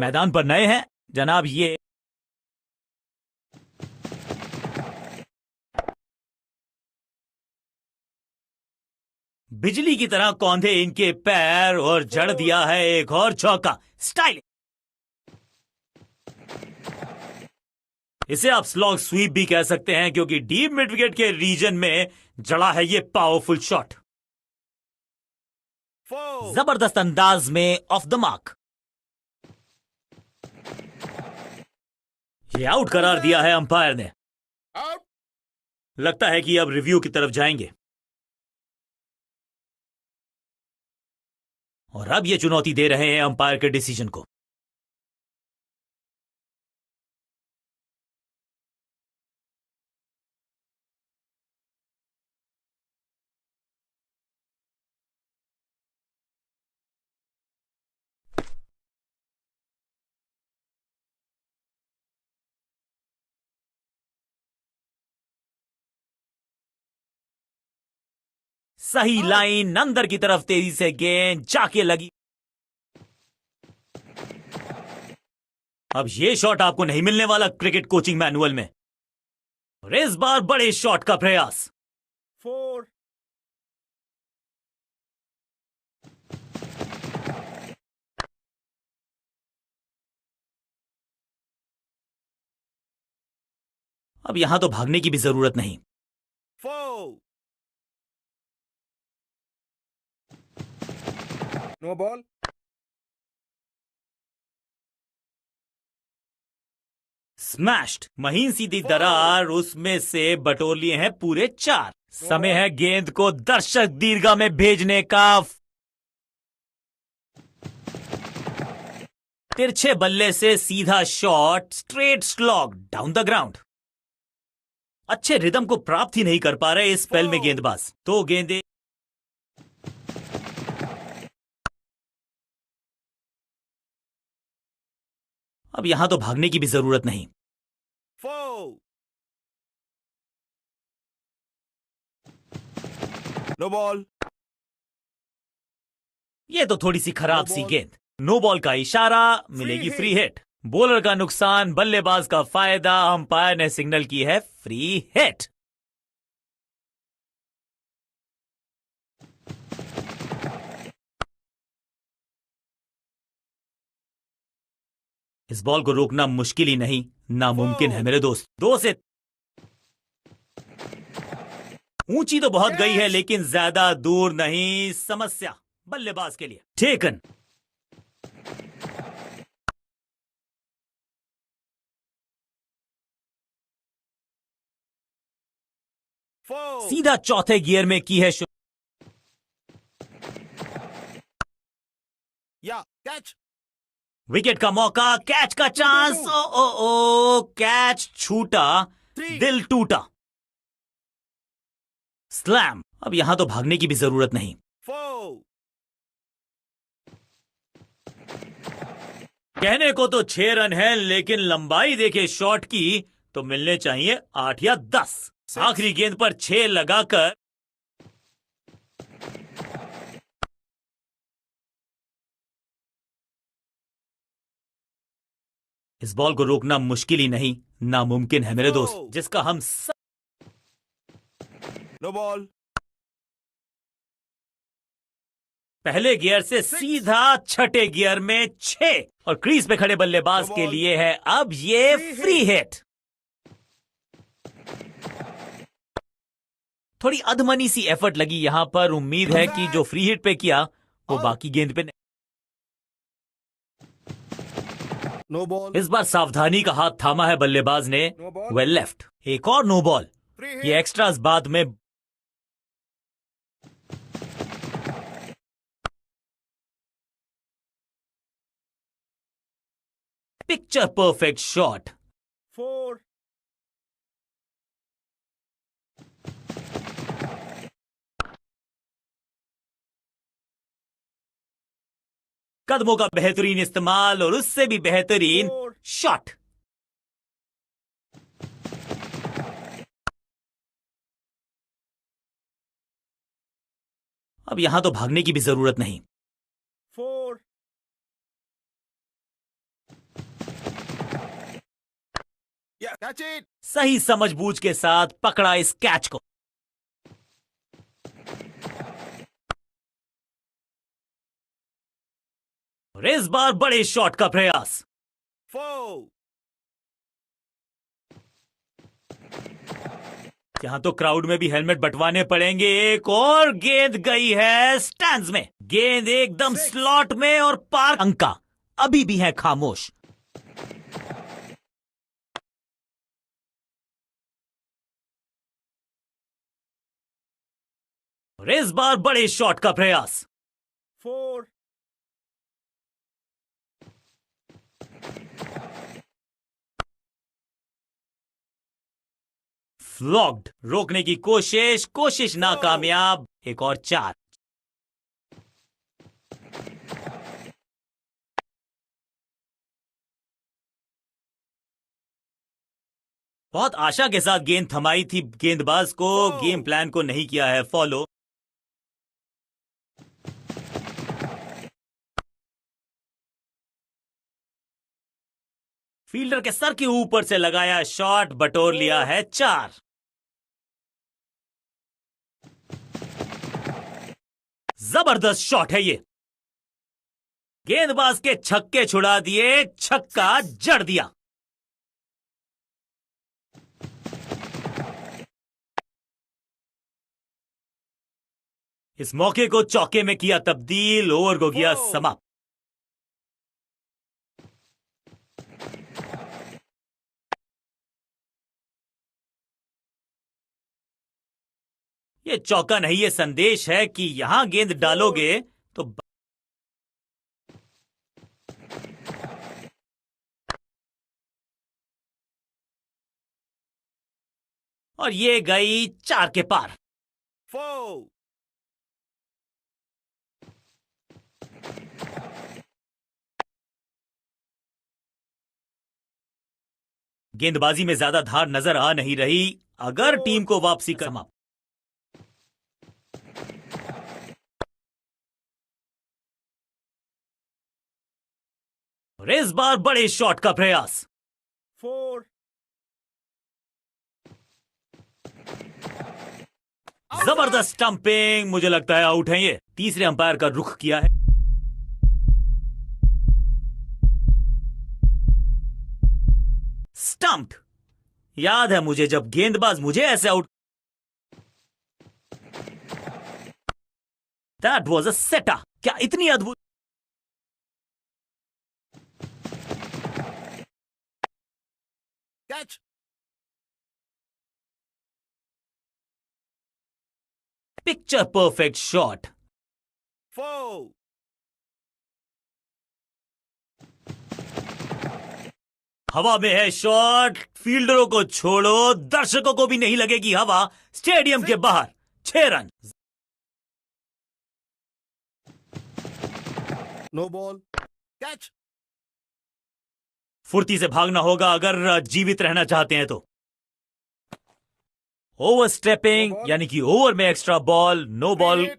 मैदान पर नए हैं जनाब, ये बिजली की तरह कौंधे इनके पैर और जड़ दिया है एक और चौका। स्टाइल, इसे आप स्लॉग स्वीप भी कह सकते हैं क्योंकि डीप मिड विकेट के रीजन में जड़ा है ये पावरफुल शॉट। जबरदस्त अंदाज में ऑफ द मार्क। ये आउट करार दिया है अंपायर ने। लगता है कि अब रिव्यू की तरफ जाएंगे और अब ये चुनौती दे रहे हैं अंपायर के डिसीजन को। सही लाइन, अंदर की तरफ तेजी से गेंद जाके लगी। अब ये शॉट आपको नहीं मिलने वाला क्रिकेट कोचिंग मैनुअल में। और इस बार बड़े शॉट का प्रयास। 4 अब यहां तो भागने की भी जरूरत नहीं। 4 नो बॉल। स्मैश्ड, महीन सीधी दरार, उसमें से बटोर लिए हैं पूरे 4। समय है गेंद को दर्शक दीर्घा में भेजने का। तिरछे बल्ले से सीधा shot, straight slog down the ground. अच्छे रिदम को प्राप्त ही नहीं कर पा रहे इस स्पेल में गेंदबाज। तो गेंदे अब यहां तो भागने की भी जरूरत नहीं। 4 नो बॉल। ये तो थोड़ी सी खराब सी गेंद। नो बॉल का इशारा, मिलेगी फ्री हिट। बॉलर का नुकसान, बल्लेबाज का फायदा। अंपायर ने सिग्नल की है फ्री हिट। इस बॉल को रोकना मुश्किल ही नहीं, नामुमकिन है मेरे दोस्त। 2 से ऊंची तो बहुत गई है लेकिन ज्यादा दूर नहीं। समस्या बल्लेबाज के लिए। टेकन। सीधा चौथे गियर में की है या कैच। विकेट का मौका, कैच का चांस। ओ ओ ओ, कैच छूटा, दिल टूटा। स्लैम। अब यहां तो भागने की भी जरूरत नहीं। 4 कहने को तो 6 रन है लेकिन लंबाई देखे शॉट की तो मिलने चाहिए 8 या 10। आखिरी गेंद पर 6 लगाकर इस बॉल को रोकना मुश्किल ही नहीं, नामुमकिन है मेरे दोस्त, जिसका हम नो बॉल। पहले गियर से सीधा छठे गियर में 6 और क्रीज पे खड़े बल्लेबाज के लिए है अब ये फ्री हिट। थोड़ी अधमनी सी एफर्ट लगी यहां पर। उम्मीद है कि जो फ्री हिट पे किया वो बाकी गेंद पे नो बॉल। इस बार सावधानी का हाथ थामा है बल्लेबाज ने। Well left. एक और नो बॉल। ये एक्स्ट्रास बाद में। Picture perfect shot. 4 कदमों का बेहतरीन इस्तेमाल और उससे भी बेहतरीन शॉट। अब यहां तो भागने की भी जरूरत नहीं। 4 Yeah, catch it. सही समझबूझ के साथ पकड़ा इस कैच को। और इस बार बड़े शॉट का प्रयास। 4. यहां तो क्राउड में भी हेलमेट बंटवाने पड़ेंगे। एक और गेंद गई है स्टैंड्स में। गेंद एकदम स्लॉट में और पार अंका अभी भी है खामोश। और इस बार बड़े शॉट का प्रयास। 4. फ्लॉग्ड। रोकने की कोशिश नाकामयाब। एक और 4। बहुत आशा के साथ गेंद थमाई थी गेंदबाज को। गेम प्लान को नहीं किया है फॉलो। फील्डर के सर के ऊपर से लगाया शॉट, बटोर लिया है 4। जबरदस्त शॉट है ये। गेंदबाज के छक्के छुड़ा दिए, छक्का जड़ दिया। इस मौके को चौके में किया तब्दील, ओवर को किया समाप्त। ये चौका नहीं, ये संदेश है कि यहां गेंद डालोगे तो और ये गई 4 के पार। 4. गेंदबाजी में ज्यादा धार नजर आ नहीं रही। अगर टीम को वापसी का समाप्त। और इस बार बड़े शॉट का प्रयास। 4. जबरदस्त स्टंपिंग। मुझे लगता है आउट है ये। तीसरे अंपायर का रुख किया है। स्टंप्ड। याद है मुझे जब गेंदबाज मुझे ऐसे आउट। दैट वॉज अ सेटा। क्या इतनी अद्भुत। Catch. Picture perfect shot. 4. हवा में है शॉट। फील्डरों को छोड़ो, दर्शकों को भी नहीं लगेगी हवा। स्टेडियम के बाहर 6 रन। No ball. Catch. फुर्ती से भागना होगा अगर जीवित रहना चाहते हैं तो। ओवर स्टेपिंग यानी कि ओवर में extra ball, no ball. Hit.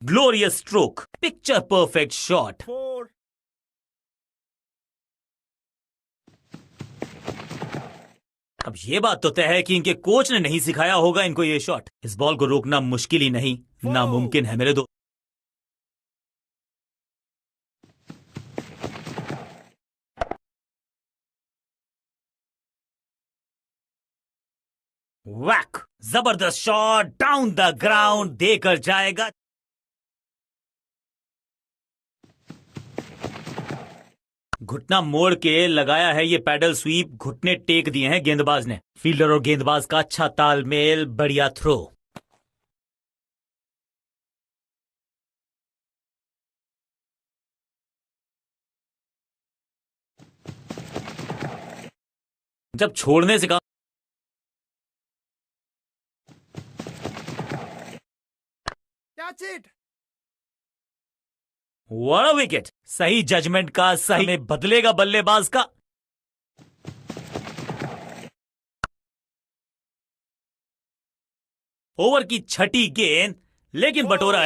Glorious stroke. Picture perfect shot. 4. अब ये बात तो तय है कि इनके कोच ने नहीं सिखाया होगा इनको ये शॉट। इस बॉल को रोकना मुश्किल ही नहीं, नामुमकिन है मेरे दो। वैक। जबरदस्त शॉट डाउन द ग्राउंड, देकर जाएगा। घुटना मोड़ के लगाया है ये पैडल स्वीप। घुटने टेक दिए हैं गेंदबाज ने। फील्डर और गेंदबाज का अच्छा तालमेल, बढ़िया थ्रो। जब छोड़ने से कहा Catch it. What a wicket. सही जजमेंट का सही में बदलेगा बल्लेबाज का। ओवर की छठी गेंद लेकिन बटोरा